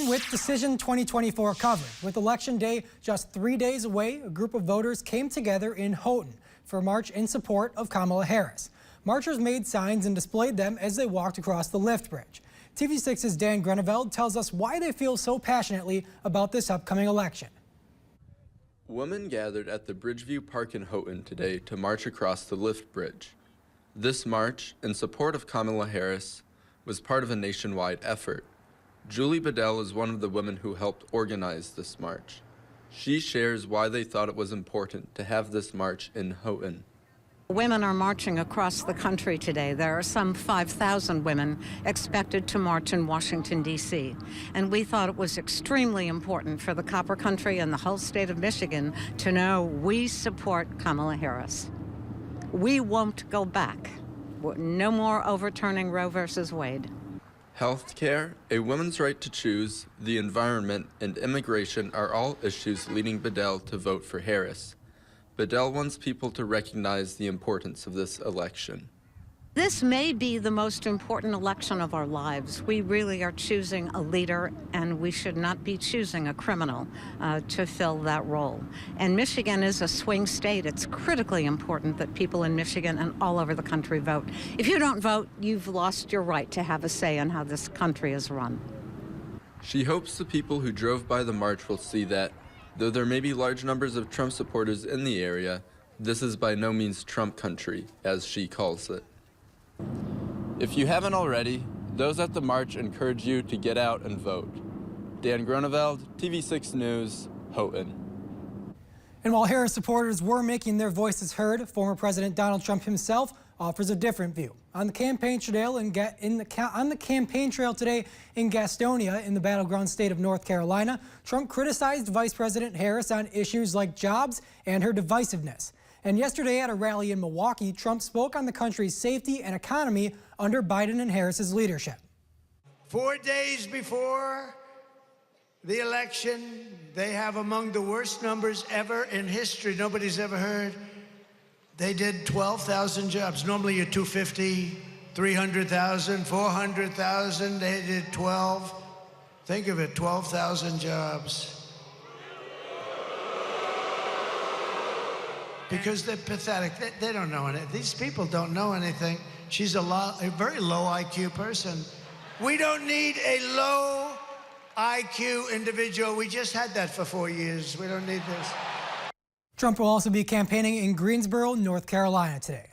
begin with Decision 2024 coverage. With Election Day just 3 days away, a group of voters came together in Houghton for a march in support of Kamala Harris. Marchers made signs and displayed them as they walked across the lift bridge. TV6's Dan Grunewald tells us why they feel so passionately about this upcoming election. Women gathered at the Bridgeview Park in Houghton today to march across the lift bridge. This march, in support of Kamala Harris, was part of a nationwide effort. Julie Bedell is one of the women who helped organize this march. She shares why they thought it was important to have this march in Houghton. Women are marching across the country today. There are some 5,000 women expected to march in Washington, D.C. And we thought it was extremely important for the Copper Country and the whole state of Michigan to know we support Kamala Harris. We won't go back. No more overturning Roe versus Wade. Healthcare, a woman's right to choose, the environment, and immigration are all issues leading Bedell to vote for Harris. Bedell wants people to recognize the importance of this election. This may be the most important election of our lives. We really are choosing a leader, and we should not be choosing a criminal to fill that role. And Michigan is a swing state. It's critically important that people in Michigan and all over the country vote. If you don't vote, you've lost your right to have a say in how this country is run. She hopes the people who drove by the march will see that, though there may be large numbers of Trump supporters in the area, this is by no means Trump country, as she calls it. If you haven't already, those at the march encourage you to get out and vote. Dan Grunewald, TV6 News, Houghton. And while Harris supporters were making their voices heard, former President Donald Trump himself offers a different view. On the campaign trail today in Gastonia, in the battleground state of North Carolina, Trump criticized Vice President Harris on issues like jobs and her divisiveness. And yesterday at a rally in Milwaukee, Trump spoke on the country's safety and economy under Biden and Harris's leadership. 4 days before the election, they have among the worst numbers ever in history. Nobody's ever heard. They did 12,000 jobs. Normally you're 250, 300,000, 400,000. They did 12. Think of it, 12,000 jobs. Because they're pathetic. They don't know anything. These people don't know anything. She's a very low IQ person. We don't need a low IQ individual. We just had that for 4 years. We don't need this. Trump will also be campaigning in Greensboro, North Carolina today.